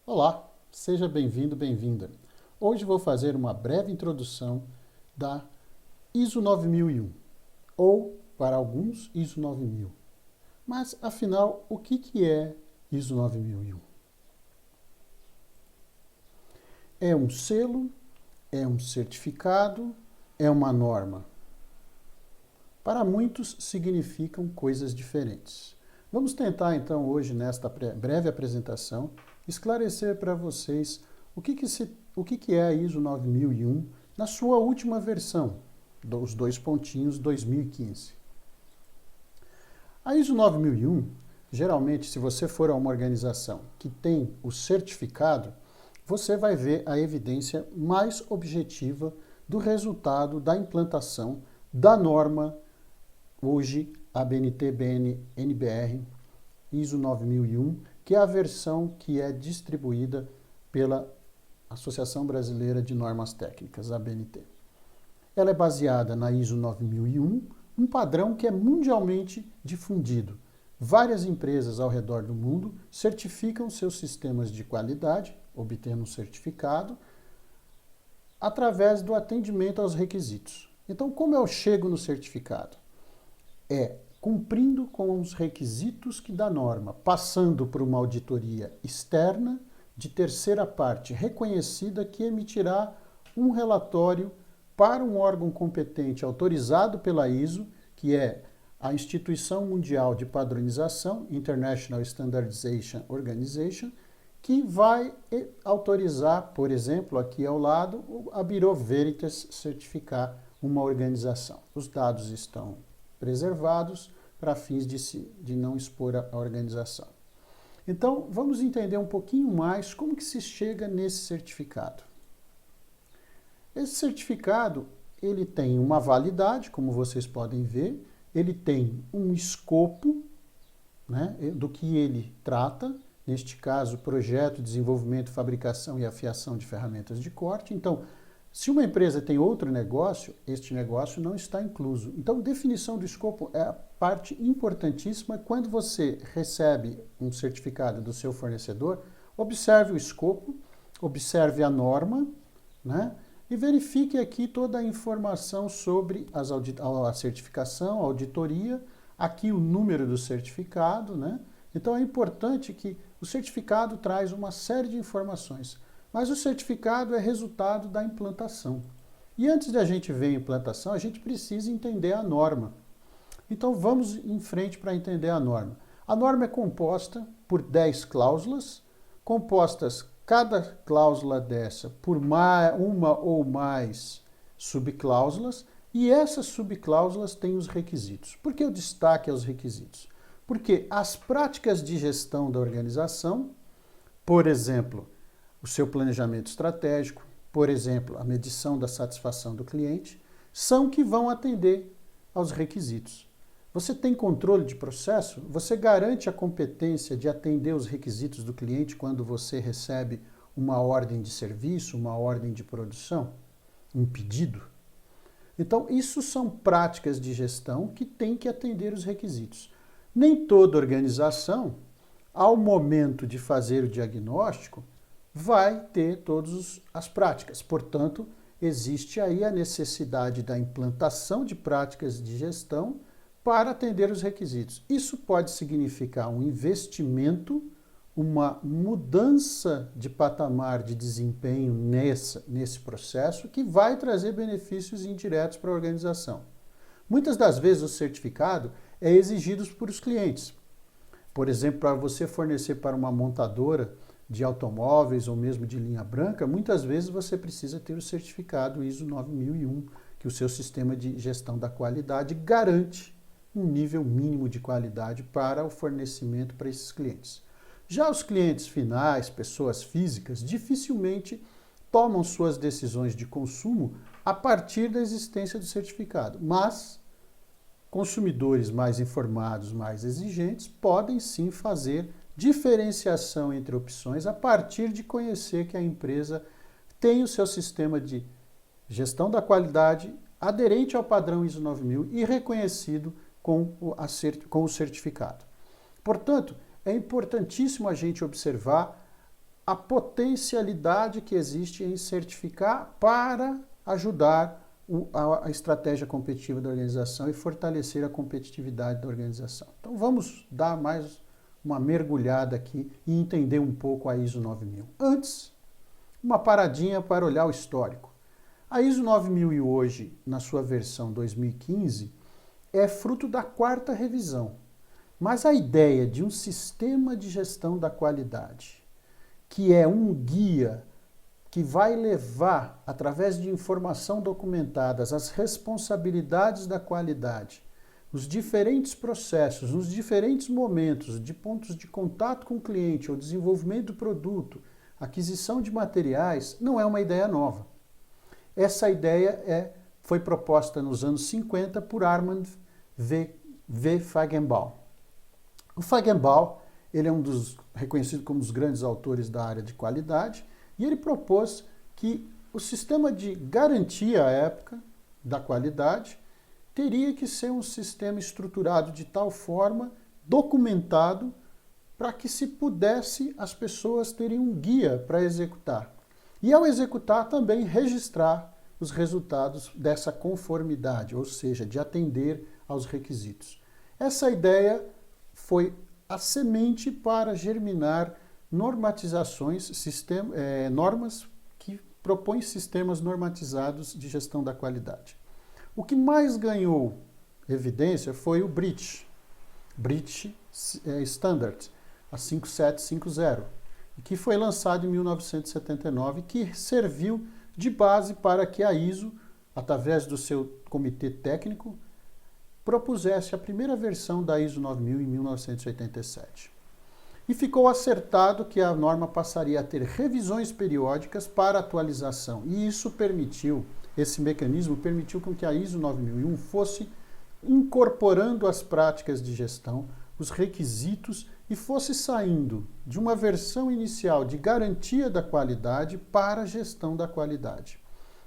Olá, seja bem-vindo, bem-vinda. Hoje vou fazer uma breve introdução da ISO 9001, ou, para alguns, ISO 9000. Mas, afinal, o que é ISO 9001? É um selo? É um certificado? É uma norma? Para muitos, significam coisas diferentes. Vamos tentar, então, hoje, nesta breve apresentação, esclarecer para vocês o que é a ISO 9001 na sua última versão, dos dois pontinhos 2015. A ISO 9001, geralmente, se você for a uma organização que tem o certificado, você vai ver a evidência mais objetiva do resultado da implantação da norma hoje ABNT-BN NBR ISO 9001, que é a versão que é distribuída pela Associação Brasileira de Normas Técnicas, ABNT. Ela é baseada na ISO 9001, um padrão que é mundialmente difundido. Várias empresas ao redor do mundo certificam seus sistemas de qualidade, obtendo um certificado, através do atendimento aos requisitos. Então, como eu chego no certificado? É cumprindo com os requisitos que da norma, passando por uma auditoria externa de terceira parte reconhecida que emitirá um relatório para um órgão competente autorizado pela ISO, que é a Instituição Mundial de Padronização, International Standardization Organization, que vai autorizar, por exemplo, aqui ao lado, a Bureau Veritas certificar uma organização. Os dados estão preservados para fins de não expor a organização. Então, vamos entender um pouquinho mais como que se chega nesse certificado. Esse certificado, ele tem uma validade, como vocês podem ver, ele tem um escopo, né, do que ele trata, neste caso, projeto, desenvolvimento, fabricação e afiação de ferramentas de corte. Então, se uma empresa tem outro negócio, este negócio não está incluso. Então, definição do escopo é a parte importantíssima. Quando você recebe um certificado do seu fornecedor, observe o escopo, observe a norma, né? E verifique aqui toda a informação sobre a certificação, a auditoria, aqui o número do certificado, né? Então, é importante que o certificado traz uma série de informações. Mas o certificado é resultado da implantação. E antes de a gente ver a implantação, a gente precisa entender a norma. Então vamos em frente para entender a norma. A norma é composta por 10 cláusulas, compostas cada cláusula dessa por uma ou mais subcláusulas, e essas subcláusulas têm os requisitos. Por que o destaque aos requisitos? Porque as práticas de gestão da organização, por exemplo, o seu planejamento estratégico, por exemplo, a medição da satisfação do cliente, são que vão atender aos requisitos. Você tem controle de processo? Você garante a competência de atender os requisitos do cliente quando você recebe uma ordem de serviço, uma ordem de produção, um pedido? Então, isso são práticas de gestão que têm que atender os requisitos. Nem toda organização, ao momento de fazer o diagnóstico, vai ter todas as práticas. Portanto, existe aí a necessidade da implantação de práticas de gestão para atender os requisitos. Isso pode significar um investimento, uma mudança de patamar de desempenho nesse processo que vai trazer benefícios indiretos para a organização. Muitas das vezes o certificado é exigido por os clientes. Por exemplo, para você fornecer para uma montadora de automóveis ou mesmo de linha branca, muitas vezes você precisa ter o certificado ISO 9001, que o seu sistema de gestão da qualidade garante um nível mínimo de qualidade para o fornecimento para esses clientes. Já os clientes finais, pessoas físicas, dificilmente tomam suas decisões de consumo a partir da existência do certificado, mas consumidores mais informados, mais exigentes, podem sim fazer diferenciação entre opções a partir de conhecer que a empresa tem o seu sistema de gestão da qualidade aderente ao padrão ISO 9000 e reconhecido com o certificado. Portanto, é importantíssimo a gente observar a potencialidade que existe em certificar para ajudar a estratégia competitiva da organização e fortalecer a competitividade da organização. Então vamos dar mais uma mergulhada aqui e entender um pouco a ISO 9000. Antes, uma paradinha para olhar o histórico. A ISO 9000 hoje, na sua versão 2015, é fruto da 4ª revisão. Mas a ideia de um sistema de gestão da qualidade, que é um guia que vai levar, através de informação documentadas, as responsabilidades da qualidade, os diferentes processos, nos diferentes momentos, de pontos de contato com o cliente, ou desenvolvimento do produto, aquisição de materiais, não é uma ideia nova. Essa ideia foi proposta nos anos 50 por Armand V. Feigenbaum. O Feigenbaum, ele é reconhecido como um dos grandes autores da área de qualidade, e ele propôs que o sistema de garantia à época da qualidade teria que ser um sistema estruturado de tal forma, documentado, para que se pudesse as pessoas terem um guia para executar. E ao executar também registrar os resultados dessa conformidade, ou seja, de atender aos requisitos. Essa ideia foi a semente para germinar normatizações, normas que propõem sistemas normatizados de gestão da qualidade. O que mais ganhou evidência foi o BRIT Standard, a 5750, que foi lançado em 1979, que serviu de base para que a ISO, através do seu comitê técnico, propusesse a primeira versão da ISO 9000 em 1987. E ficou acertado que a norma passaria a ter revisões periódicas para atualização. E isso permitiu, esse mecanismo permitiu com que a ISO 9001 fosse incorporando as práticas de gestão, os requisitos, e fosse saindo de uma versão inicial de garantia da qualidade para a gestão da qualidade.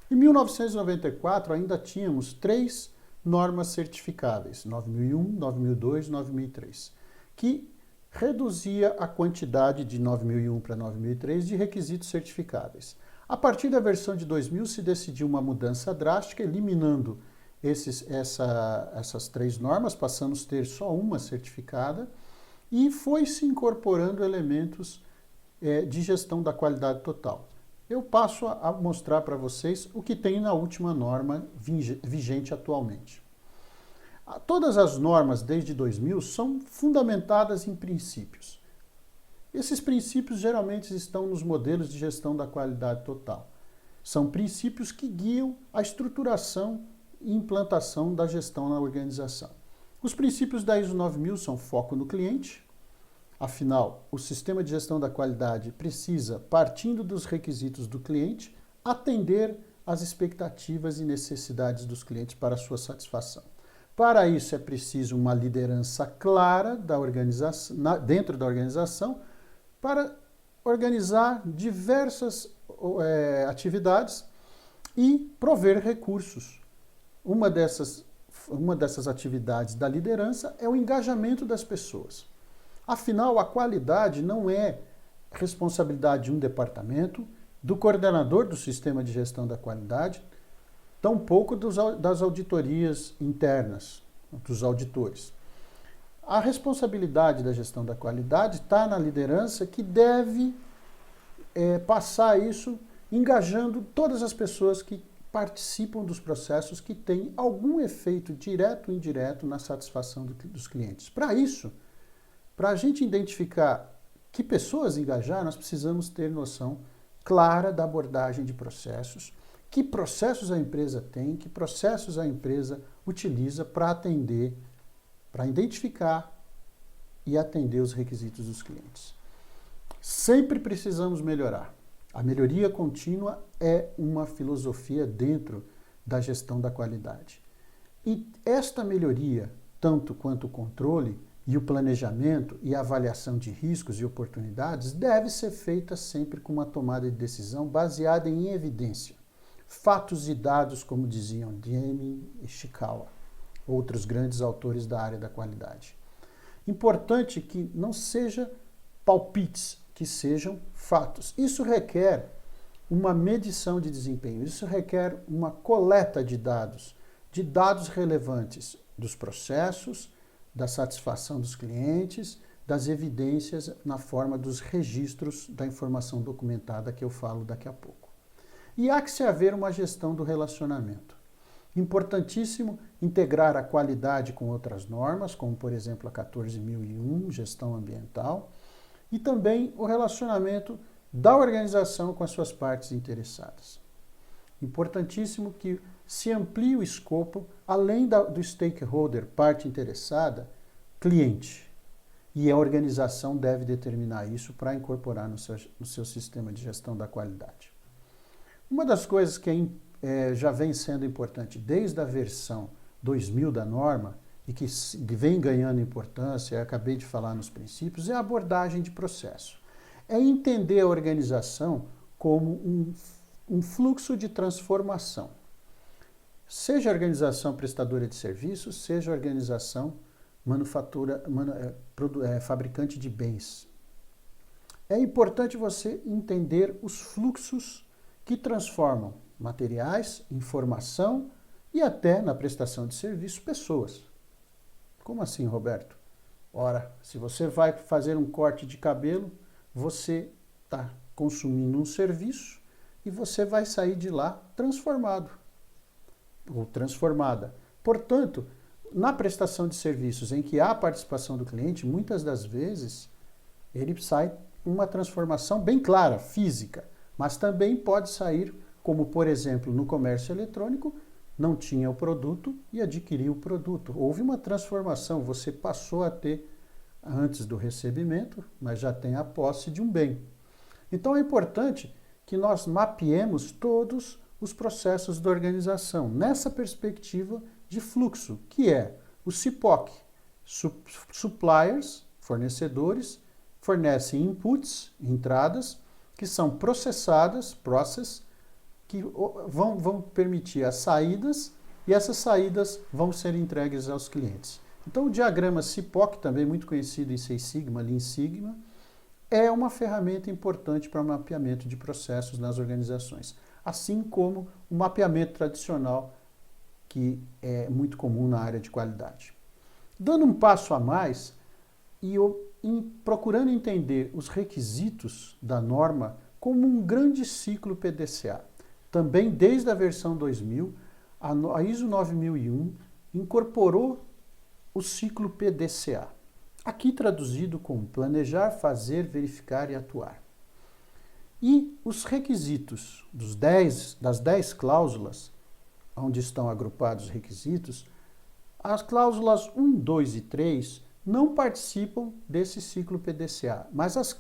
Em 1994 ainda tínhamos 3 normas certificáveis, 9001, 9002 e 9003, que reduzia a quantidade de 9001 para 9003 de requisitos certificáveis. A partir da versão de 2000 se decidiu uma mudança drástica, eliminando essas 3 normas, passamos a ter só uma certificada, e foi se incorporando elementos de gestão da qualidade total. Eu passo a mostrar para vocês o que tem na última norma vigente atualmente. Todas as normas desde 2000 são fundamentadas em princípios. Esses princípios geralmente estão nos modelos de gestão da qualidade total. São princípios que guiam a estruturação e implantação da gestão na organização. Os princípios da ISO 9000 são foco no cliente. Afinal, o sistema de gestão da qualidade precisa, partindo dos requisitos do cliente, atender às expectativas e necessidades dos clientes para a sua satisfação. Para isso é preciso uma liderança clara dentro da organização para organizar diversas atividades e prover recursos. Uma dessas atividades da liderança é o engajamento das pessoas. Afinal, a qualidade não é responsabilidade de um departamento, do coordenador do sistema de gestão da qualidade, tampouco das auditorias internas, dos auditores. A responsabilidade da gestão da qualidade está na liderança, que deve passar isso engajando todas as pessoas que participam dos processos que têm algum efeito direto ou indireto na satisfação dos clientes. Para isso, para a gente identificar que pessoas engajar, nós precisamos ter noção clara da abordagem de processos, que processos a empresa tem, que processos a empresa utiliza para atender, para identificar e atender os requisitos dos clientes. Sempre precisamos melhorar. A melhoria contínua é uma filosofia dentro da gestão da qualidade. E esta melhoria, tanto quanto o controle e o planejamento e a avaliação de riscos e oportunidades, deve ser feita sempre com uma tomada de decisão baseada em evidência. Fatos e dados, como diziam Deming e Ishikawa, outros grandes autores da área da qualidade. Importante que não seja palpites, que sejam fatos. Isso requer uma medição de desempenho, isso requer uma coleta de dados relevantes dos processos, da satisfação dos clientes, das evidências na forma dos registros da informação documentada que eu falo daqui a pouco. E há que se haver uma gestão do relacionamento. Importantíssimo integrar a qualidade com outras normas, como por exemplo a 14.001, gestão ambiental, e também o relacionamento da organização com as suas partes interessadas. Importantíssimo que se amplie o escopo, além do stakeholder, parte interessada, cliente. E a organização deve determinar isso para incorporar no seu sistema de gestão da qualidade. Uma das coisas que já vem sendo importante desde a versão 2000 da norma, e que vem ganhando importância, eu acabei de falar nos princípios, é a abordagem de processo. É entender a organização como um fluxo de transformação. Seja a organização prestadora de serviços, seja a organização fabricante de bens. É importante você entender os fluxos que transformam materiais, informação e até, na prestação de serviço, pessoas. Como assim, Roberto? Ora, se você vai fazer um corte de cabelo, você está consumindo um serviço e você vai sair de lá transformado ou transformada. Portanto, na prestação de serviços em que há participação do cliente, muitas das vezes ele sai uma transformação bem clara, física, mas também pode sair, como por exemplo no comércio eletrônico, não tinha o produto e adquiriu o produto. Houve uma transformação, você passou a ter, antes do recebimento, mas já tem a posse de um bem. Então é importante que nós mapeemos todos os processos da organização, nessa perspectiva de fluxo, que é o CIPOC. Suppliers, fornecedores, fornecem inputs, entradas, que são processadas, que vão permitir as saídas, e essas saídas vão ser entregues aos clientes. Então o diagrama CIPOC, também muito conhecido em Six Sigma, Lean Sigma, é uma ferramenta importante para o mapeamento de processos nas organizações, assim como o mapeamento tradicional, que é muito comum na área de qualidade. Dando um passo a mais, procurando entender os requisitos da norma como um grande ciclo PDCA. Também desde a versão 2000, a ISO 9001 incorporou o ciclo PDCA. Aqui traduzido como planejar, fazer, verificar e atuar. E os requisitos das 10 cláusulas, onde estão agrupados os requisitos, as cláusulas 1, 2 e 3 não participam desse ciclo PDCA, mas as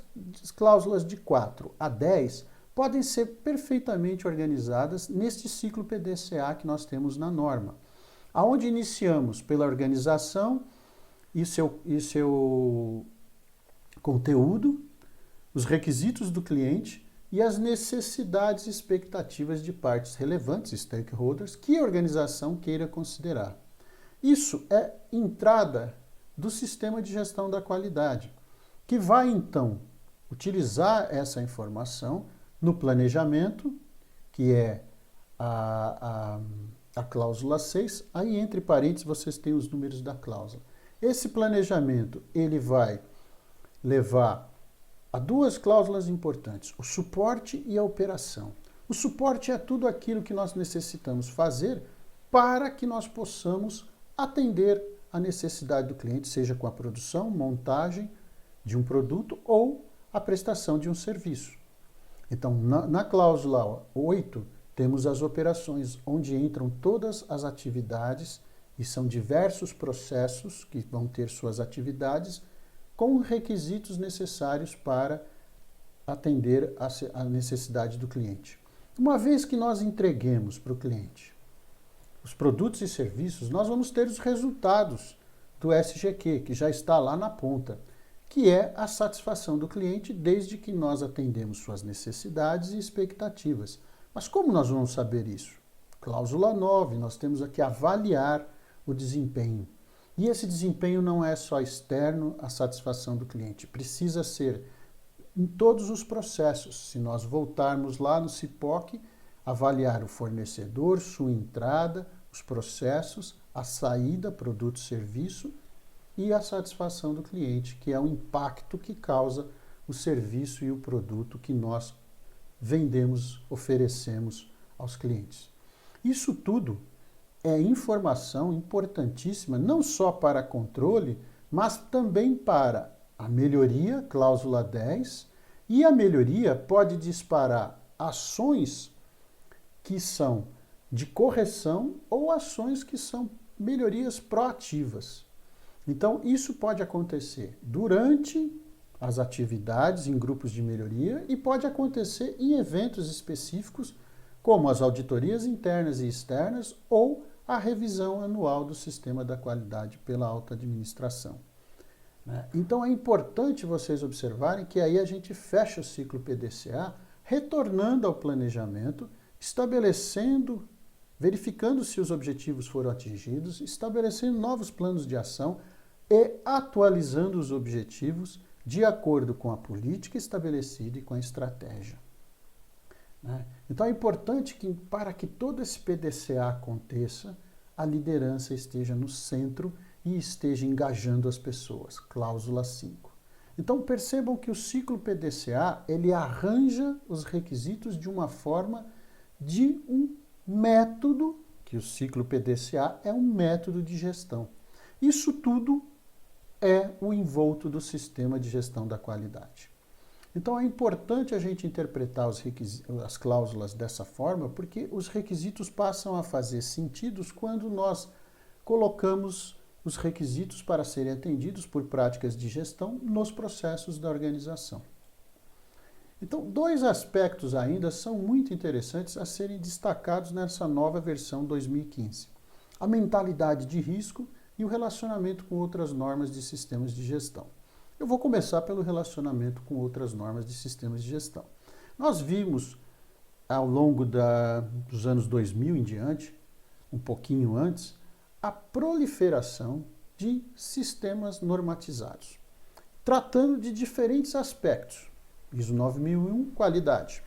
cláusulas de 4 a 10 podem ser perfeitamente organizadas neste ciclo PDCA que nós temos na norma, aonde iniciamos pela organização e seu conteúdo, os requisitos do cliente e as necessidades e expectativas de partes relevantes, stakeholders, que a organização queira considerar. Isso é entrada do sistema de gestão da qualidade, que vai então utilizar essa informação no planejamento, que é a cláusula 6, aí entre parênteses vocês têm os números da cláusula. Esse planejamento ele vai levar a duas cláusulas importantes, o suporte e a operação. O suporte é tudo aquilo que nós necessitamos fazer para que nós possamos atender a necessidade do cliente, seja com a produção, montagem de um produto ou a prestação de um serviço. Então, na cláusula 8, temos as operações, onde entram todas as atividades, e são diversos processos que vão ter suas atividades, com requisitos necessários para atender a necessidade do cliente. Uma vez que nós entreguemos para o cliente os produtos e serviços, nós vamos ter os resultados do SGQ, que já está lá na ponta, que é a satisfação do cliente desde que nós atendemos suas necessidades e expectativas. Mas como nós vamos saber isso? Cláusula 9, nós temos aqui avaliar o desempenho. E esse desempenho não é só externo à satisfação do cliente, precisa ser em todos os processos. Se nós voltarmos lá no CIPOC, avaliar o fornecedor, sua entrada, os processos, a saída, produto, serviço e a satisfação do cliente, que é o impacto que causa o serviço e o produto que nós vendemos, oferecemos aos clientes. Isso tudo é informação importantíssima, não só para controle, mas também para a melhoria, cláusula 10, e a melhoria pode disparar ações que são de correção ou ações que são melhorias proativas. Então, isso pode acontecer durante as atividades em grupos de melhoria e pode acontecer em eventos específicos, como as auditorias internas e externas ou a revisão anual do sistema da qualidade pela alta administração. Então é importante vocês observarem que aí a gente fecha o ciclo PDCA, retornando ao planejamento, estabelecendo, verificando se os objetivos foram atingidos, estabelecendo novos planos de ação e atualizando os objetivos de acordo com a política estabelecida e com a estratégia. Então é importante que, para que todo esse PDCA aconteça, a liderança esteja no centro e esteja engajando as pessoas. Cláusula 5. Então percebam que o ciclo PDCA, ele arranja os requisitos de uma forma de um método, que o ciclo PDCA é um método de gestão. Isso tudo é o envolto do sistema de gestão da qualidade. Então é importante a gente interpretar as cláusulas dessa forma, porque os requisitos passam a fazer sentido quando nós colocamos os requisitos para serem atendidos por práticas de gestão nos processos da organização. Então, dois aspectos ainda são muito interessantes a serem destacados nessa nova versão 2015. A mentalidade de risco e o relacionamento com outras normas de sistemas de gestão. Eu vou começar pelo relacionamento com outras normas de sistemas de gestão. Nós vimos, ao longo dos anos 2000 em diante, um pouquinho antes, a proliferação de sistemas normatizados, tratando de diferentes aspectos. ISO 9001, qualidade.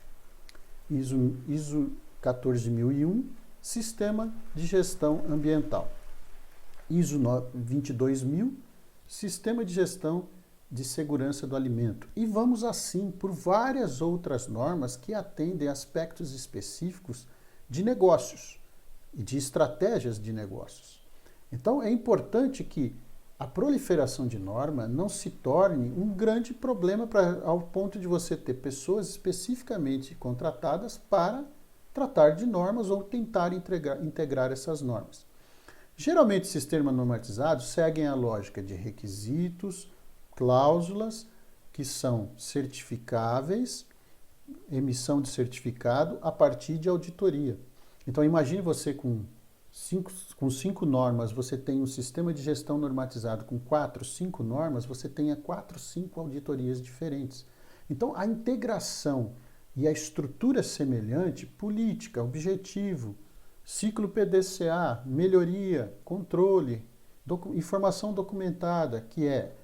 ISO 14001, sistema de gestão ambiental. ISO 22000, sistema de gestão de segurança do alimento. E vamos assim por várias outras normas que atendem aspectos específicos de negócios e de estratégias de negócios. Então é importante que a proliferação de norma não se torne um grande problema ao ponto de você ter pessoas especificamente contratadas para tratar de normas ou tentar integrar essas normas. Geralmente, sistemas normatizados seguem a lógica de requisitos, cláusulas que são certificáveis, emissão de certificado a partir de auditoria. Então, imagine você com cinco normas, você tem um sistema de gestão normatizado com 4, 5 normas, você tenha 4, 5 auditorias diferentes. Então, a integração e a estrutura semelhante, política, objetivo, ciclo PDCA, melhoria, controle, informação documentada, que é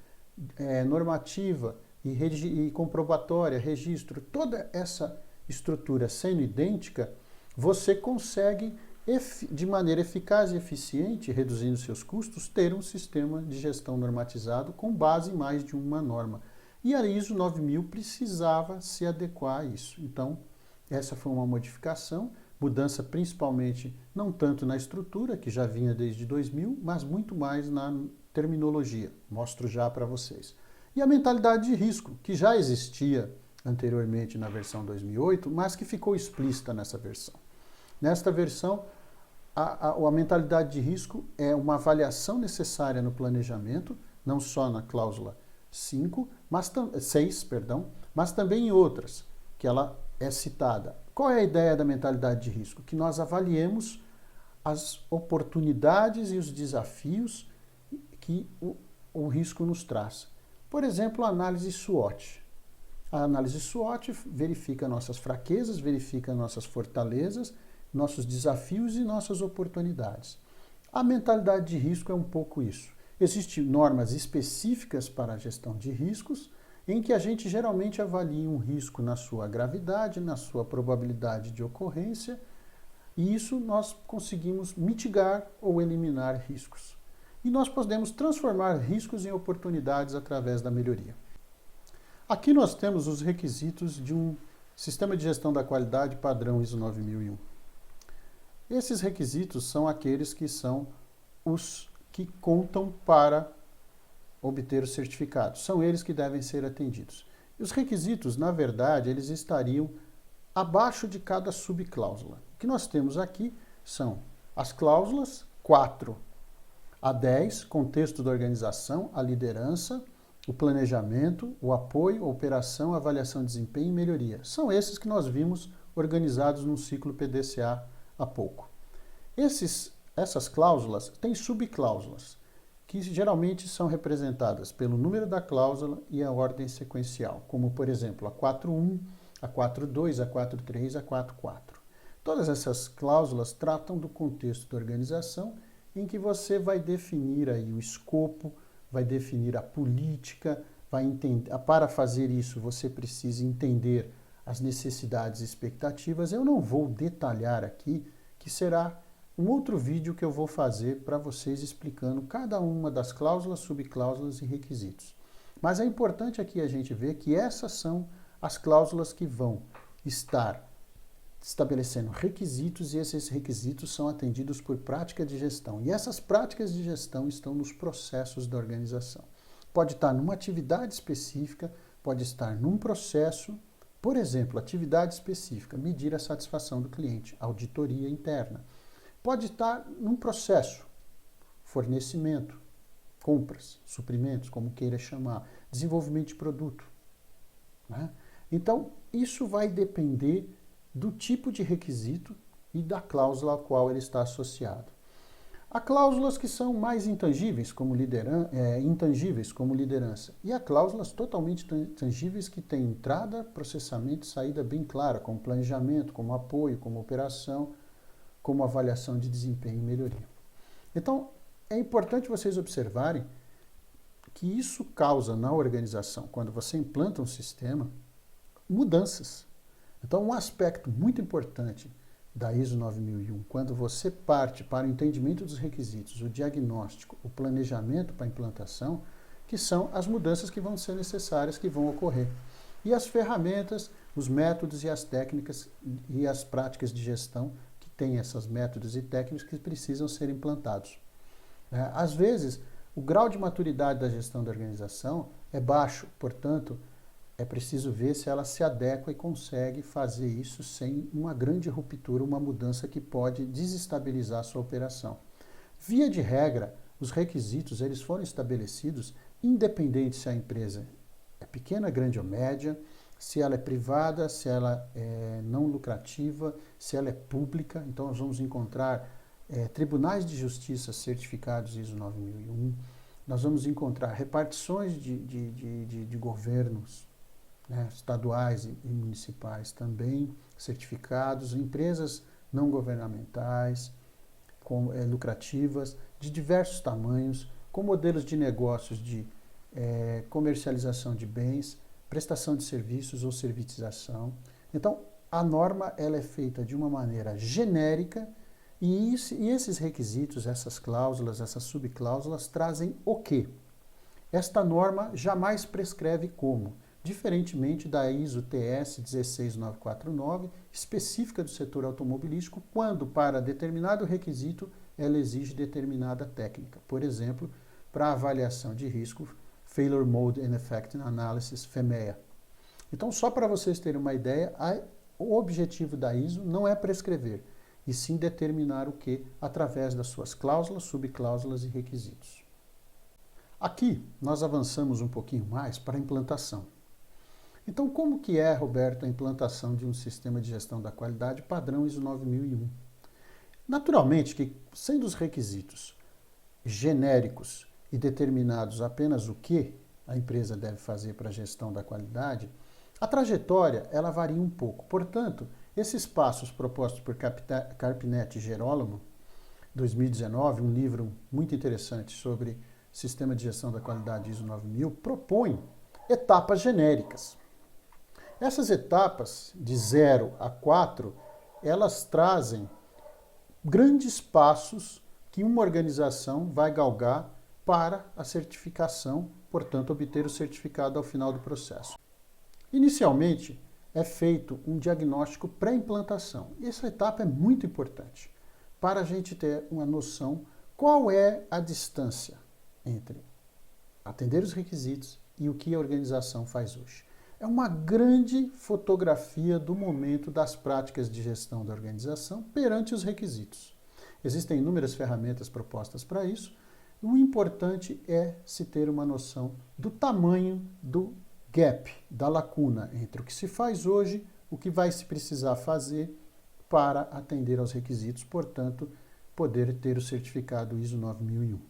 normativa e comprobatória, registro, toda essa estrutura sendo idêntica, você consegue, de maneira eficaz e eficiente, reduzindo seus custos, ter um sistema de gestão normatizado com base em mais de uma norma. E a ISO 9000 precisava se adequar a isso. Então, essa foi uma modificação, mudança principalmente, não tanto na estrutura, que já vinha desde 2000, mas muito mais na terminologia. Mostro já para vocês. E a mentalidade de risco, que já existia anteriormente na versão 2008, mas que ficou explícita nessa versão. Nesta versão, a mentalidade de risco é uma avaliação necessária no planejamento, não só na cláusula 6, mas também em outras, que ela é citada. Qual é a ideia da mentalidade de risco? Que nós avaliemos as oportunidades e os desafios que o risco nos traz. Por exemplo, a análise SWOT. A análise SWOT verifica nossas fraquezas, verifica nossas fortalezas, nossos desafios e nossas oportunidades. A mentalidade de risco é um pouco isso. Existem normas específicas para a gestão de riscos em que a gente geralmente avalia um risco na sua gravidade, na sua probabilidade de ocorrência, e isso nós conseguimos mitigar ou eliminar riscos. E nós podemos transformar riscos em oportunidades através da melhoria. Aqui nós temos os requisitos de um Sistema de Gestão da Qualidade padrão ISO 9001. Esses requisitos são aqueles que são os que contam para obter o certificado. São eles que devem ser atendidos. E os requisitos, na verdade, eles estariam abaixo de cada subcláusula. O que nós temos aqui são as cláusulas 4 a 10, contexto da organização, a liderança, o planejamento, o apoio, a operação, a avaliação de desempenho e melhoria. São esses que nós vimos organizados no ciclo PDCA há pouco. Essas cláusulas têm subcláusulas, que geralmente são representadas pelo número da cláusula e a ordem sequencial, como, por exemplo, a 4.1, a 4.2, a 4.3, a 4.4. Todas essas cláusulas tratam do contexto da organização em que você vai definir aí o escopo, vai definir a política, vai entender. Para fazer isso, você precisa entender as necessidades e expectativas. Eu não vou detalhar aqui, que será um outro vídeo que eu vou fazer para vocês explicando cada uma das cláusulas, subcláusulas e requisitos. Mas é importante aqui a gente ver que essas são as cláusulas que vão estar estabelecendo requisitos e esses requisitos são atendidos por prática de gestão. E essas práticas de gestão estão nos processos da organização. Pode estar numa atividade específica, pode estar num processo, por exemplo, atividade específica, medir a satisfação do cliente, auditoria interna. Pode estar num processo, fornecimento, compras, suprimentos, como queira chamar, desenvolvimento de produto, né? Então, isso vai depender do tipo de requisito e da cláusula a qual ele está associado. Há cláusulas que são mais intangíveis, como intangíveis, como liderança, e há cláusulas totalmente tangíveis que têm entrada, processamento e saída bem clara, como planejamento, como apoio, como operação, como avaliação de desempenho e melhoria. Então, é importante vocês observarem que isso causa na organização, quando você implanta um sistema, mudanças. Então, um aspecto muito importante da ISO 9001, quando você parte para o entendimento dos requisitos, o diagnóstico, o planejamento para a implantação, que são as mudanças que vão ser necessárias, que vão ocorrer. E as ferramentas, os métodos e as técnicas e as práticas de gestão que têm esses métodos e técnicas que precisam ser implantados. Às vezes, o grau de maturidade da gestão da organização é baixo, portanto, é preciso ver se ela se adequa e consegue fazer isso sem uma grande ruptura, uma mudança que pode desestabilizar a sua operação. Via de regra, os requisitos eles foram estabelecidos independente se a empresa é pequena, grande ou média, se ela é privada, se ela é não lucrativa, se ela é pública. Então, nós vamos encontrar tribunais de justiça certificados ISO 9001, nós vamos encontrar repartições de governos, né, estaduais e municipais também certificados, empresas não governamentais, lucrativas, de diversos tamanhos, com modelos de negócios de comercialização de bens, prestação de serviços ou servitização. Então, a norma ela é feita de uma maneira genérica e esses requisitos, essas cláusulas, essas subcláusulas trazem o quê? Esta norma jamais prescreve como, diferentemente da ISO TS 16949, específica do setor automobilístico, quando para determinado requisito ela exige determinada técnica. Por exemplo, para avaliação de risco, Failure Mode and Effect Analysis, FMEA. Então, só para vocês terem uma ideia, o objetivo da ISO não é prescrever, e sim determinar o que através das suas cláusulas, subcláusulas e requisitos. Aqui, nós avançamos um pouquinho mais para a implantação. Então, como que é, Roberto, a implantação de um sistema de gestão da qualidade padrão ISO 9001? Naturalmente que, sendo os requisitos genéricos e determinados apenas o que a empresa deve fazer para a gestão da qualidade, a trajetória ela varia um pouco. Portanto, esses passos propostos por Carpinetti e Gerolamo, 2019, um livro muito interessante sobre sistema de gestão da qualidade ISO 9000, propõe etapas genéricas. Essas etapas, de 0 a 4, elas trazem grandes passos que uma organização vai galgar para a certificação, portanto, obter o certificado ao final do processo. Inicialmente, é feito um diagnóstico pré-implantação. E essa etapa é muito importante para a gente ter uma noção qual é a distância entre atender os requisitos e o que a organização faz hoje. É uma grande fotografia do momento das práticas de gestão da organização perante os requisitos. Existem inúmeras ferramentas propostas para isso. O importante é se ter uma noção do tamanho do gap, da lacuna entre o que se faz hoje, o que vai se precisar fazer para atender aos requisitos, portanto, poder ter o certificado ISO 9001.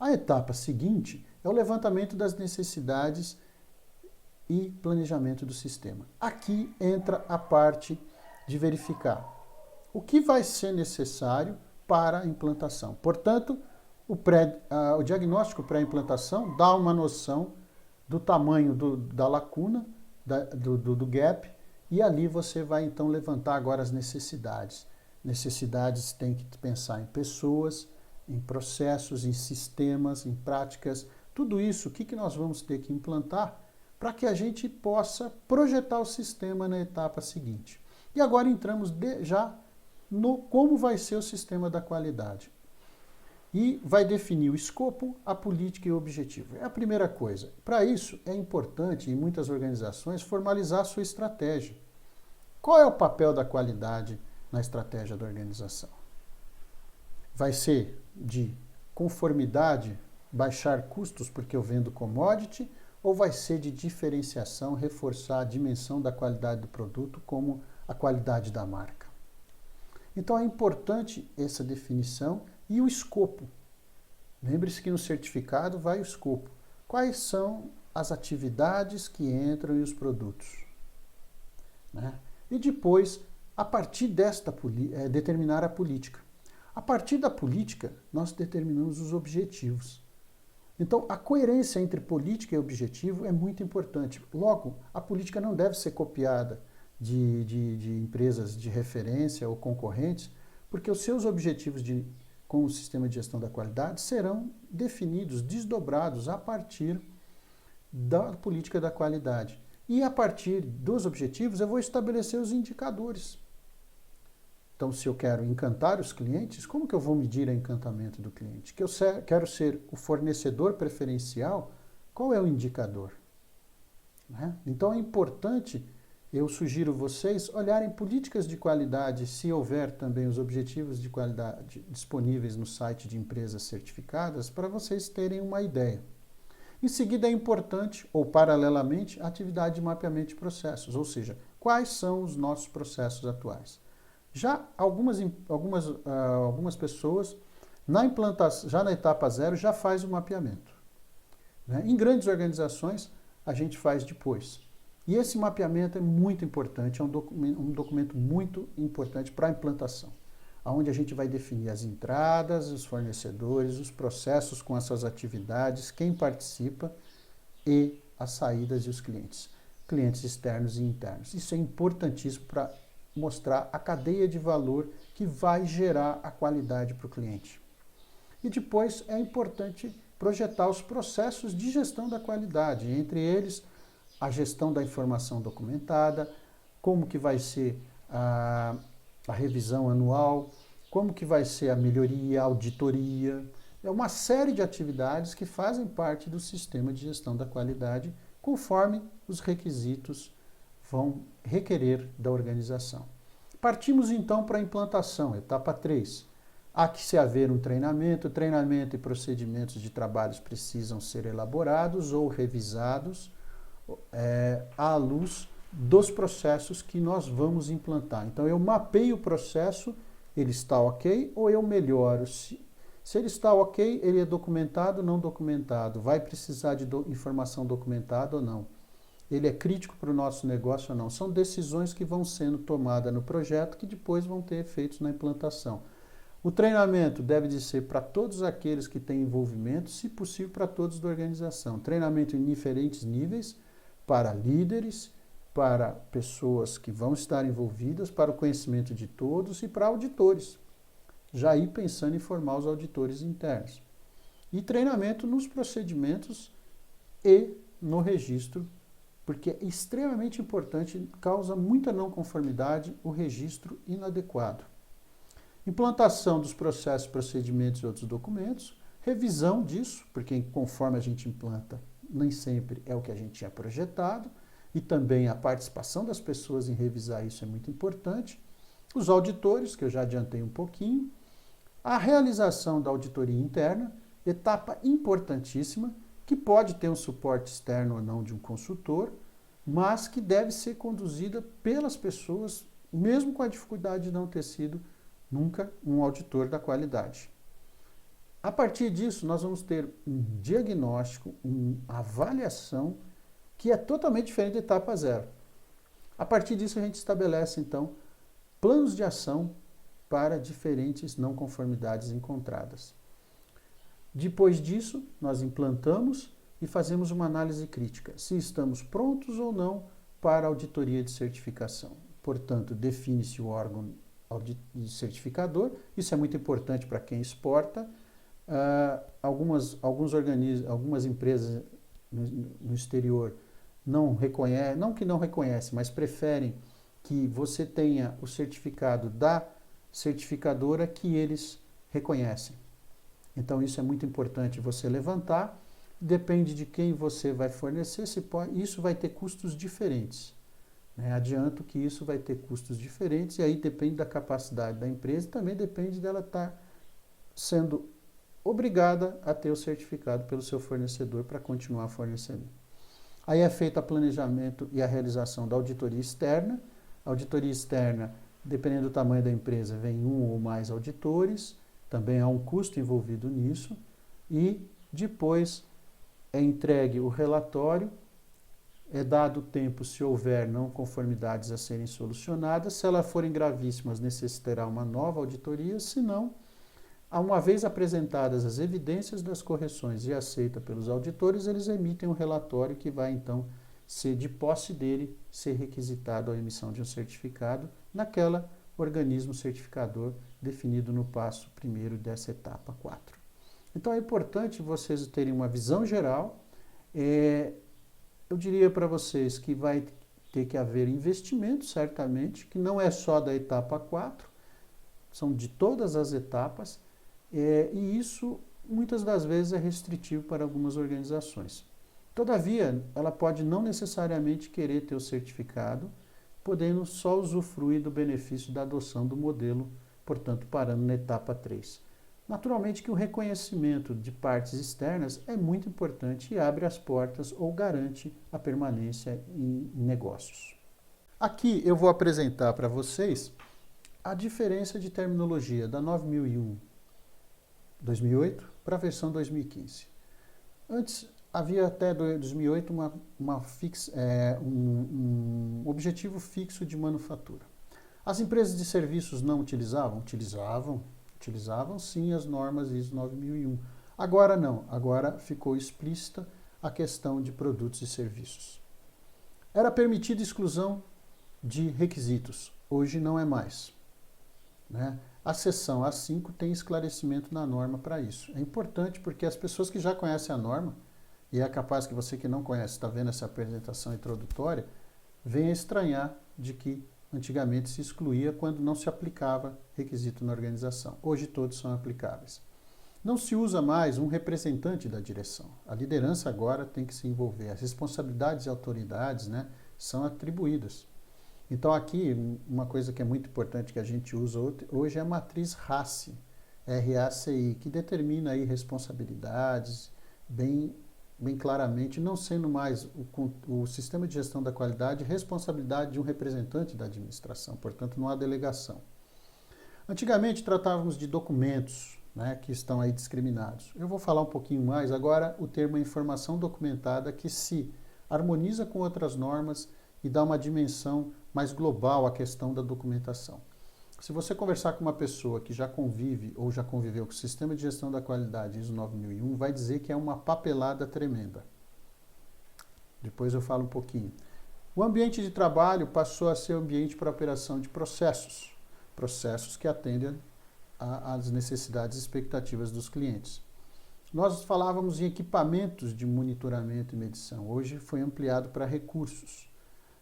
A etapa seguinte é o levantamento das necessidades e planejamento do sistema. Aqui entra a parte de verificar o que vai ser necessário para a implantação. Portanto, o diagnóstico pré-implantação dá uma noção do tamanho da lacuna, do gap, e ali você vai então levantar agora as necessidades. Necessidades tem que pensar em pessoas, em processos, em sistemas, em práticas, tudo isso, o que nós vamos ter que implantar para que a gente possa projetar o sistema na etapa seguinte. E agora entramos já no como vai ser o sistema da qualidade. E vai definir o escopo, a política e o objetivo. É a primeira coisa. Para isso, é importante, em muitas organizações, formalizar a sua estratégia. Qual é o papel da qualidade na estratégia da organização? Vai ser de conformidade, baixar custos porque eu vendo commodity, ou vai ser de diferenciação, reforçar a dimensão da qualidade do produto como a qualidade da marca? Então é importante essa definição e o escopo. Lembre-se que no certificado vai o escopo. Quais são as atividades que entram e os produtos? Né? E depois, a partir desta, determinar a política. A partir da política, nós determinamos os objetivos. Então, a coerência entre política e objetivo é muito importante. Logo, a política não deve ser copiada de empresas de referência ou concorrentes, porque os seus objetivos com o sistema de gestão da qualidade serão definidos, desdobrados a partir da política da qualidade. E a partir dos objetivos, eu vou estabelecer os indicadores. Então, se eu quero encantar os clientes, como que eu vou medir o encantamento do cliente? Que eu quero ser o fornecedor preferencial, qual é o indicador? Né? Então, é importante, eu sugiro vocês olharem políticas de qualidade, se houver também os objetivos de qualidade disponíveis no site de empresas certificadas, para vocês terem uma ideia. Em seguida, é importante, ou paralelamente, a atividade de mapeamento de processos, ou seja, quais são os nossos processos atuais. Já algumas pessoas, já na etapa 0, já faz o mapeamento. Né? Em grandes organizações, a gente faz depois. E esse mapeamento é muito importante, é um documento muito importante para a implantação, onde a gente vai definir as entradas, os fornecedores, os processos com as suas atividades, quem participa e as saídas e os clientes externos e internos. Isso é importantíssimo para mostrar a cadeia de valor que vai gerar a qualidade para o cliente. E depois é importante projetar os processos de gestão da qualidade, entre eles a gestão da informação documentada, como que vai ser a revisão anual, como que vai ser a melhoria, a auditoria. É uma série de atividades que fazem parte do sistema de gestão da qualidade, conforme os requisitos vão requerer da organização. Partimos então para a implantação, etapa 3. Há que se haver um treinamento e procedimentos de trabalhos precisam ser elaborados ou revisados à luz dos processos que nós vamos implantar. Então eu mapeio o processo, ele está ok, ou eu melhoro. Se ele está ok, ele é documentado ou não documentado, vai precisar de informação documentada ou não. Ele é crítico para o nosso negócio ou não. São decisões que vão sendo tomadas no projeto que depois vão ter efeitos na implantação. O treinamento deve de ser para todos aqueles que têm envolvimento, se possível para todos da organização. Treinamento em diferentes níveis, para líderes, para pessoas que vão estar envolvidas, para o conhecimento de todos e para auditores. Já ir pensando em formar os auditores internos. E treinamento nos procedimentos e no registro, porque é extremamente importante, causa muita não conformidade o registro inadequado. Implantação dos processos, procedimentos e outros documentos, revisão disso, porque conforme a gente implanta, nem sempre é o que a gente tinha projetado, e também a participação das pessoas em revisar isso é muito importante. Os auditores, que eu já adiantei um pouquinho, a realização da auditoria interna, etapa importantíssima, que pode ter um suporte externo ou não de um consultor, mas que deve ser conduzida pelas pessoas, mesmo com a dificuldade de não ter sido nunca um auditor da qualidade. A partir disso, nós vamos ter um diagnóstico, uma avaliação que é totalmente diferente da etapa zero. A partir disso, a gente estabelece, então, planos de ação para diferentes não conformidades encontradas. Depois disso, nós implantamos e fazemos uma análise crítica, se estamos prontos ou não para a auditoria de certificação. Portanto, define-se o órgão certificador, isso é muito importante para quem exporta. Algumas empresas no exterior não reconhecem, não que não reconhecem, mas preferem que você tenha o certificado da certificadora que eles reconhecem. Então isso é muito importante você levantar, depende de quem você vai fornecer, isso vai ter custos diferentes. Adianto que isso vai ter custos diferentes e aí depende da capacidade da empresa e também depende dela estar sendo obrigada a ter o certificado pelo seu fornecedor para continuar fornecendo. Aí é feito o planejamento e a realização da auditoria externa. A auditoria externa, dependendo do tamanho da empresa, vem um ou mais auditores, também há um custo envolvido nisso, e depois é entregue o relatório, é dado tempo se houver não conformidades a serem solucionadas, se elas forem gravíssimas necessitará uma nova auditoria, se não, uma vez apresentadas as evidências das correções e aceita pelos auditores, eles emitem um relatório que vai então ser de posse dele, ser requisitado a emissão de um certificado naquele organismo certificador definido no passo primeiro dessa etapa 4. Então é importante vocês terem uma visão geral. Eu diria para vocês que vai ter que haver investimento, certamente, que não é só da etapa 4, são de todas as etapas, e isso muitas das vezes é restritivo para algumas organizações. Todavia, ela pode não necessariamente querer ter o certificado, podendo só usufruir do benefício da adoção do modelo, portanto, parando na etapa 3. Naturalmente que o reconhecimento de partes externas é muito importante e abre as portas ou garante a permanência em negócios. Aqui eu vou apresentar para vocês a diferença de terminologia da 9001-2008 para a versão 2015. Antes havia até 2008 um objetivo fixo de manufatura. As empresas de serviços não utilizavam? Utilizavam sim as normas ISO 9001. Agora não, agora ficou explícita a questão de produtos e serviços. Era permitida exclusão de requisitos, hoje não é mais. A seção A5 tem esclarecimento na norma para isso. É importante porque as pessoas que já conhecem a norma, e é capaz que você que não conhece está vendo essa apresentação introdutória, venha estranhar de que antigamente se excluía quando não se aplicava requisito na organização. Hoje todos são aplicáveis. Não se usa mais um representante da direção. A liderança agora tem que se envolver. As responsabilidades e autoridades são atribuídas. Então aqui, uma coisa que é muito importante que a gente usa hoje é a matriz RACI, R-A-C-I, que determina aí responsabilidades bem claramente, não sendo mais o sistema de gestão da qualidade responsabilidade de um representante da administração, portanto não há delegação. Antigamente tratávamos de documentos que estão aí discriminados. Eu vou falar um pouquinho mais agora o termo informação documentada que se harmoniza com outras normas e dá uma dimensão mais global à questão da documentação. Se você conversar com uma pessoa que já convive ou já conviveu com o Sistema de Gestão da Qualidade ISO 9001, vai dizer que é uma papelada tremenda. Depois eu falo um pouquinho. O ambiente de trabalho passou a ser ambiente para operação de processos. Processos que atendem às necessidades e expectativas dos clientes. Nós falávamos em equipamentos de monitoramento e medição. Hoje foi ampliado para recursos.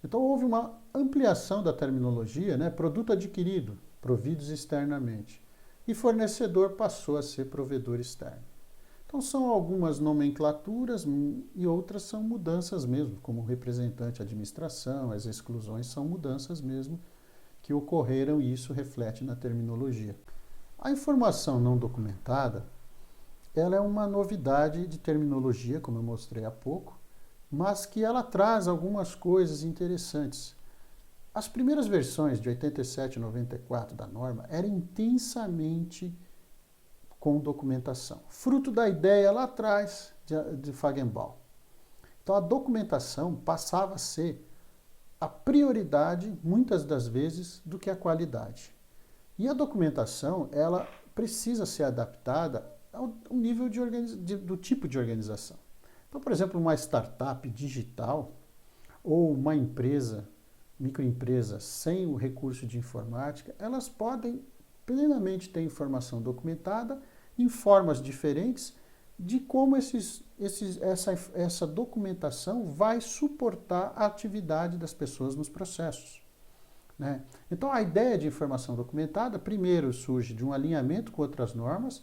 Então houve uma ampliação da terminologia, né? Produto adquirido, providos externamente. E fornecedor passou a ser provedor externo. Então são algumas nomenclaturas e outras são mudanças mesmo, como representante administração, as exclusões são mudanças mesmo que ocorreram e isso reflete na terminologia. A informação não documentada, ela é uma novidade de terminologia, como eu mostrei há pouco, mas que ela traz algumas coisas interessantes. As primeiras versões de 87 e 94 da norma eram intensamente com documentação, fruto da ideia lá atrás de Feigenbaum. Então a documentação passava a ser a prioridade, muitas das vezes, do que a qualidade. E a documentação, ela precisa ser adaptada ao nível do tipo de organização. Então, por exemplo, uma startup digital ou uma empresa, microempresa sem o recurso de informática, elas podem plenamente ter informação documentada em formas diferentes de como essa documentação vai suportar a atividade das pessoas nos processos. Né? Então, a ideia de informação documentada, primeiro surge de um alinhamento com outras normas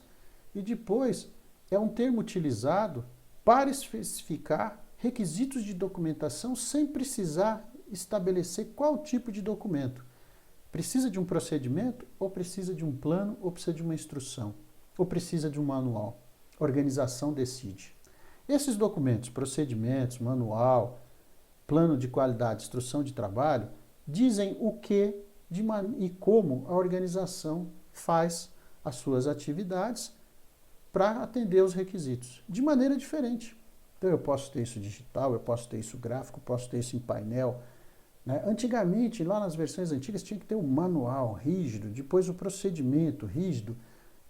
e depois é um termo utilizado para especificar requisitos de documentação sem precisar estabelecer qual tipo de documento. Precisa de um procedimento, ou precisa de um plano, ou precisa de uma instrução, ou precisa de um manual. A organização decide. Esses documentos, procedimentos, manual, plano de qualidade, instrução de trabalho, dizem o que e como a organização faz as suas atividades para atender os requisitos, de maneira diferente. Então eu posso ter isso digital, eu posso ter isso gráfico, posso ter isso em painel. Né? Antigamente, lá nas versões antigas, tinha que ter um manual rígido, depois o procedimento rígido,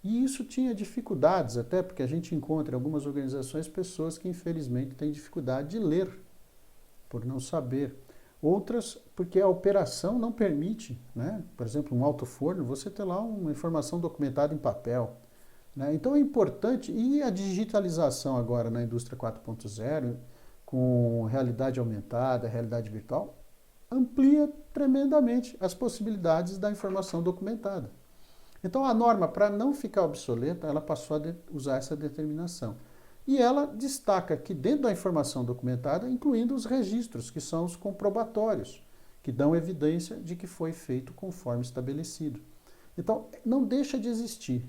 e isso tinha dificuldades, até porque a gente encontra em algumas organizações pessoas que infelizmente têm dificuldade de ler, por não saber. Outras, porque a operação não permite, né? Por exemplo, um alto-forno, você ter lá uma informação documentada em papel. Né? Então é importante, e a digitalização agora na indústria 4.0, com realidade aumentada, realidade virtual, amplia tremendamente as possibilidades da informação documentada. Então a norma, para não ficar obsoleta, ela passou a usar essa determinação. E ela destaca que dentro da informação documentada, incluindo os registros, que são os comprobatórios, que dão evidência de que foi feito conforme estabelecido. Então não deixa de existir.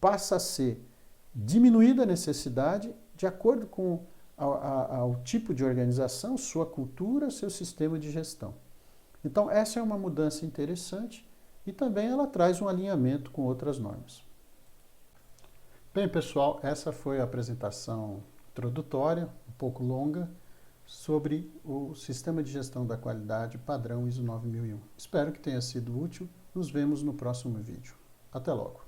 Passa a ser diminuída a necessidade de acordo com o tipo de organização, sua cultura, seu sistema de gestão. Então essa é uma mudança interessante e também ela traz um alinhamento com outras normas. Bem, pessoal, essa foi a apresentação introdutória, um pouco longa, sobre o Sistema de Gestão da Qualidade padrão ISO 9001. Espero que tenha sido útil. Nos vemos no próximo vídeo. Até logo!